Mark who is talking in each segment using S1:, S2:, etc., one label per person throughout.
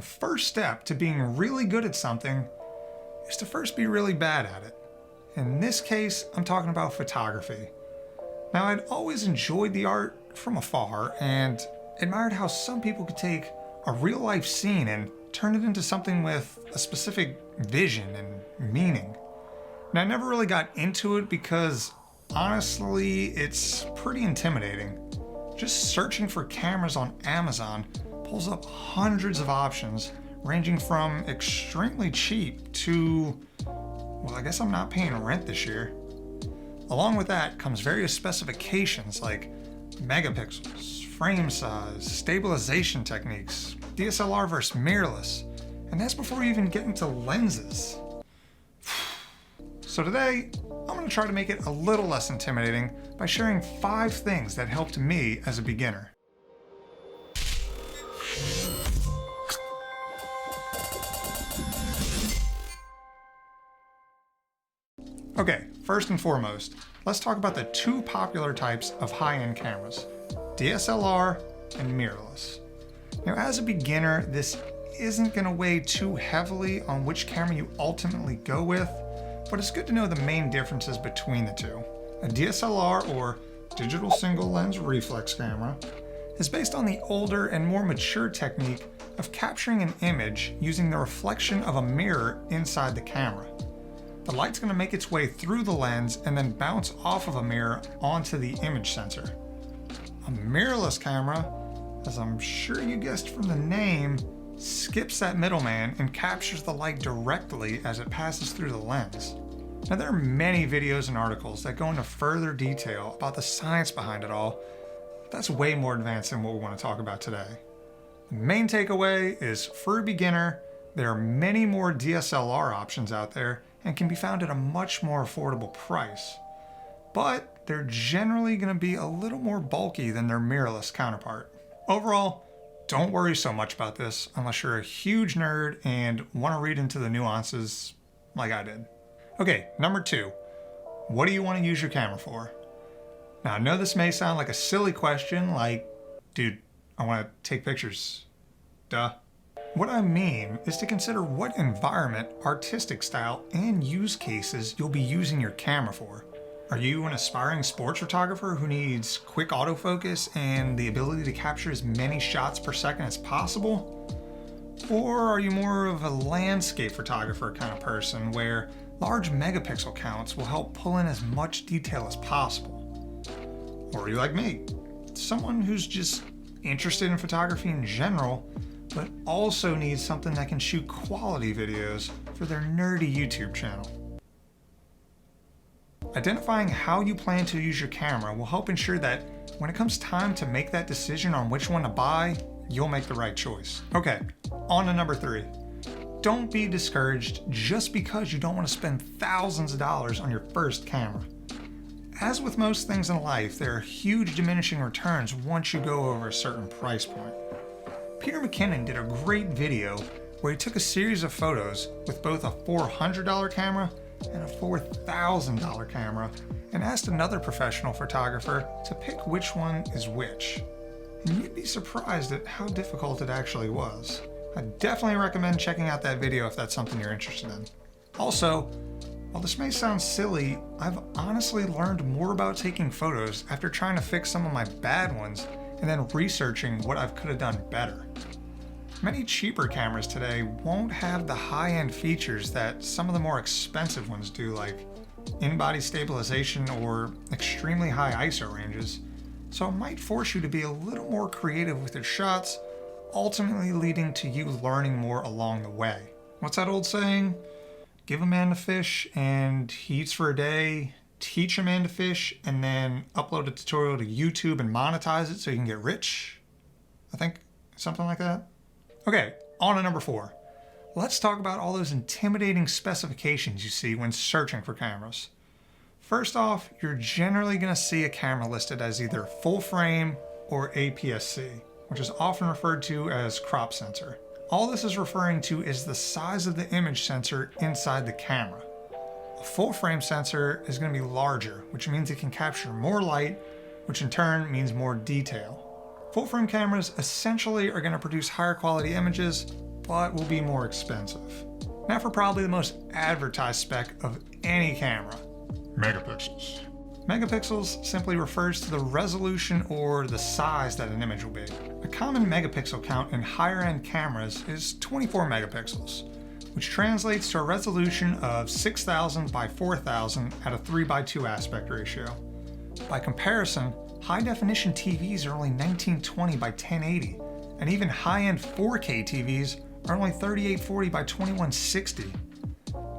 S1: the first step to being really good at something is to first be really bad at it. In this case, I'm talking about photography. Now, I'd always enjoyed the art from afar and admired how some people could take a real life scene and turn it into something with a specific vision and meaning. Now, I never really got into it because honestly, it's pretty intimidating. Just searching for cameras on Amazon pulls up hundreds of options, ranging from extremely cheap to, well, I guess I'm not paying rent this year. Along with that comes various specifications like megapixels, frame size, stabilization techniques, DSLR versus mirrorless, and that's before you even get into lenses. So today, I'm going to try to make it a little less intimidating by sharing 5 things that helped me as a beginner. Okay, first and foremost, let's talk about the 2 popular types of high-end cameras, DSLR and mirrorless. Now, as a beginner, this isn't going to weigh too heavily on which camera you ultimately go with, but it's good to know the main differences between the two. A DSLR, or digital single lens reflex camera, is based on the older and more mature technique of capturing an image using the reflection of a mirror inside the camera. The light's going to make its way through the lens and then bounce off of a mirror onto the image sensor. A mirrorless camera, as I'm sure you guessed from the name, skips that middleman and captures the light directly as it passes through the lens. Now, there are many videos and articles that go into further detail about the science behind it all. That's way more advanced than what we want to talk about today. The main takeaway is, for a beginner, there are many more DSLR options out there and can be found at a much more affordable price. But they're generally going to be a little more bulky than their mirrorless counterpart. Overall, don't worry so much about this unless you're a huge nerd and want to read into the nuances like I did. Okay, number 2, what do you want to use your camera for? Now, I know this may sound like a silly question, like, dude, I want to take pictures. Duh. What I mean is to consider what environment, artistic style, and use cases you'll be using your camera for. Are you an aspiring sports photographer who needs quick autofocus and the ability to capture as many shots per second as possible? Or are you more of a landscape photographer kind of person where large megapixel counts will help pull in as much detail as possible? Or are you like me, someone who's just interested in photography in general, but also needs something that can shoot quality videos for their nerdy YouTube channel? Identifying how you plan to use your camera will help ensure that when it comes time to make that decision on which one to buy, you'll make the right choice. Okay, on to number 3. Don't be discouraged just because you don't want to spend thousands of dollars on your first camera. As with most things in life, there are huge diminishing returns once you go over a certain price point. Peter McKinnon did a great video where he took a series of photos with both a $400 camera and a $4,000 camera and asked another professional photographer to pick which one is which. And you'd be surprised at how difficult it actually was. I definitely recommend checking out that video if that's something you're interested in. Also, while this may sound silly, I've honestly learned more about taking photos after trying to fix some of my bad ones and then researching what I could have done better. Many cheaper cameras today won't have the high-end features that some of the more expensive ones do, like in-body stabilization or extremely high ISO ranges, so it might force you to be a little more creative with your shots, ultimately leading to you learning more along the way. What's that old saying? Give a man to fish and he eats for a day, teach a man to fish, and then upload a tutorial to YouTube and monetize it so you can get rich? I think something like that. Okay, on to number 4. Let's talk about all those intimidating specifications you see when searching for cameras. First off, you're generally going to see a camera listed as either full frame or APS-C, which is often referred to as crop sensor. All this is referring to is the size of the image sensor inside the camera. A full frame sensor is going to be larger, which means it can capture more light, which in turn means more detail. Full frame cameras essentially are going to produce higher quality images, but will be more expensive. Now for probably the most advertised spec of any camera.
S2: Megapixels.
S1: Megapixels simply refers to the resolution or the size that an image will be. A common megapixel count in higher-end cameras is 24 megapixels, which translates to a resolution of 6000 by 4000 at a 3:2 aspect ratio. By comparison, high-definition TVs are only 1920 by 1080, and even high-end 4K TVs are only 3840 by 2160.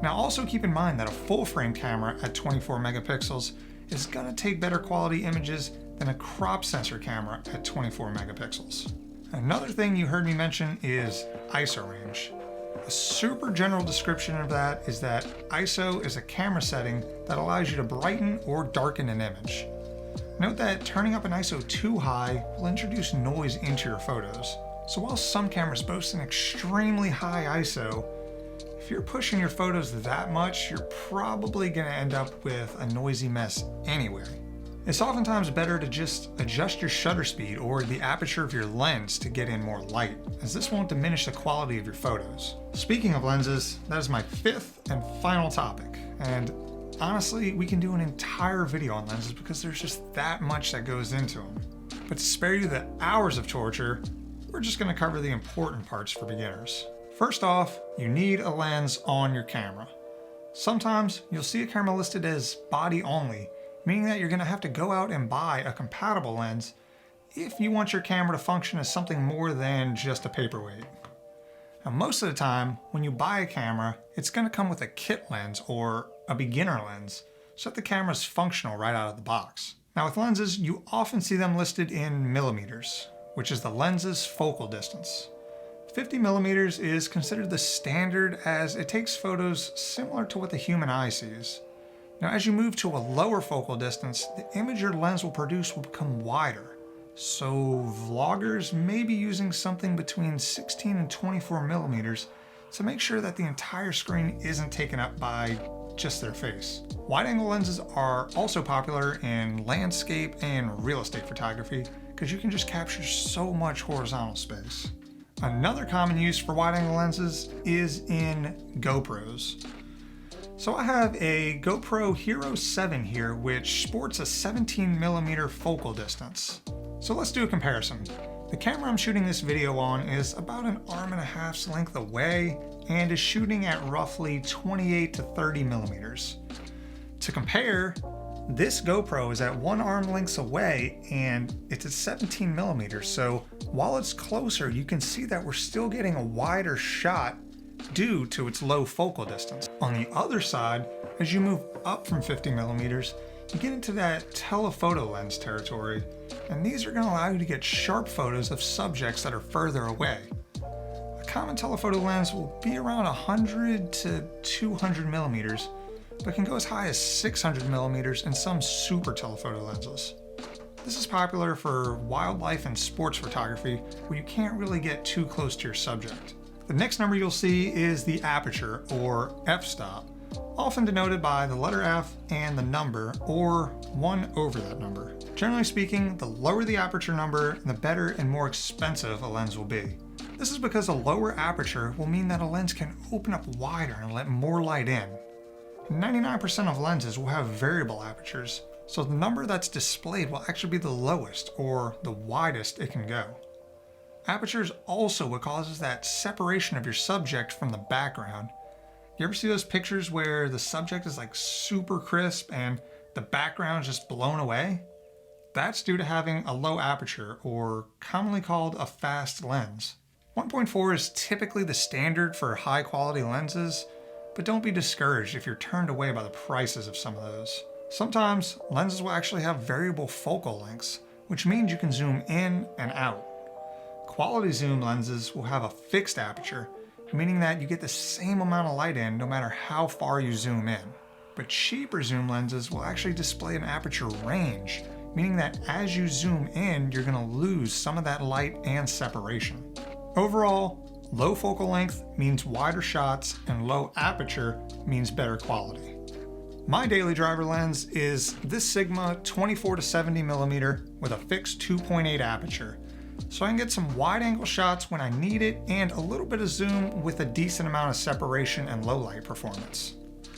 S1: Now also keep in mind that a full-frame camera at 24 megapixels is going to take better quality images than a crop sensor camera at 24 megapixels. Another thing you heard me mention is ISO range. A super general description of that is that ISO is a camera setting that allows you to brighten or darken an image. Note that turning up an ISO too high will introduce noise into your photos. So while some cameras boast an extremely high ISO, if you're pushing your photos that much, you're probably going to end up with a noisy mess anyway. It's oftentimes better to just adjust your shutter speed or the aperture of your lens to get in more light, as this won't diminish the quality of your photos. Speaking of lenses, that is my fifth and final topic, and honestly, we can do an entire video on lenses because there's just that much that goes into them. But to spare you the hours of torture, we're just going to cover the important parts for beginners. First off, you need a lens on your camera. Sometimes you'll see a camera listed as body only, meaning that you're going to have to go out and buy a compatible lens if you want your camera to function as something more than just a paperweight. Now, most of the time, when you buy a camera, it's going to come with a kit lens or a beginner lens, so that the camera is functional right out of the box. Now with lenses, you often see them listed in millimeters, which is the lens's focal distance. 50 millimeters is considered the standard as it takes photos similar to what the human eye sees. Now as you move to a lower focal distance, the image your lens will produce will become wider. So vloggers may be using something between 16 and 24 millimeters to make sure that the entire screen isn't taken up by just their face. Wide-angle lenses are also popular in landscape and real estate photography because you can just capture so much horizontal space. Another common use for wide-angle lenses is in GoPros. So I have a GoPro Hero 7 here, which sports a 17mm focal distance. So let's do a comparison. The camera I'm shooting this video on is about an arm and a half's length away and is shooting at roughly 28 to 30 millimeters. To compare, this GoPro is at 1 arm lengths away and it's at 17 millimeters. So while it's closer, you can see that we're still getting a wider shot due to its low focal distance. On the other side, as you move up from 50 millimeters, you get into that telephoto lens territory, and these are going to allow you to get sharp photos of subjects that are further away. A common telephoto lens will be around 100 to 200 millimeters, but can go as high as 600 millimeters in some super telephoto lenses. This is popular for wildlife and sports photography where you can't really get too close to your subject. The next number you'll see is the aperture, or f-stop, often denoted by the letter F and the number, or 1 over that number. Generally speaking, the lower the aperture number, the better and more expensive a lens will be. This is because a lower aperture will mean that a lens can open up wider and let more light in. 99% of lenses will have variable apertures, so the number that's displayed will actually be the lowest, or the widest it can go. Aperture is also what causes that separation of your subject from the background. You ever see those pictures where the subject is like super crisp and the background is just blown away? That's due to having a low aperture, or commonly called a fast lens. 1.4 is typically the standard for high quality lenses, but don't be discouraged if you're turned away by the prices of some of those. Sometimes lenses will actually have variable focal lengths, which means you can zoom in and out. Quality zoom lenses will have a fixed aperture, meaning that you get the same amount of light in no matter how far you zoom in. But cheaper zoom lenses will actually display an aperture range, meaning that as you zoom in, you're going to lose some of that light and separation. Overall, low focal length means wider shots and low aperture means better quality. My daily driver lens is this Sigma 24 to 70 millimeter with a fixed 2.8 aperture. so I can get some wide angle shots when I need it and a little bit of zoom with a decent amount of separation and low light performance.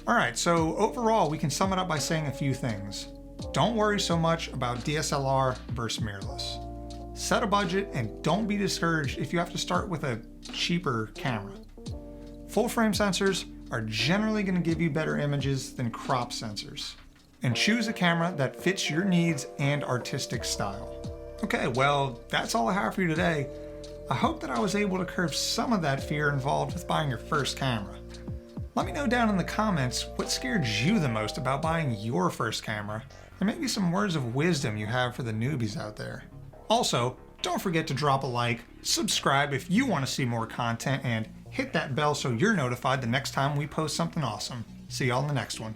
S1: Alright, so overall we can sum it up by saying a few things. Don't worry so much about DSLR versus mirrorless. Set a budget and don't be discouraged if you have to start with a cheaper camera. Full frame sensors are generally going to give you better images than crop sensors. And choose a camera that fits your needs and artistic style. Okay, well, that's all I have for you today. I hope that I was able to curb some of that fear involved with buying your first camera. Let me know down in the comments what scared you the most about buying your first camera, and maybe some words of wisdom you have for the newbies out there. Also, don't forget to drop a like, subscribe if you want to see more content, and hit that bell so you're notified the next time we post something awesome. See y'all in the next one.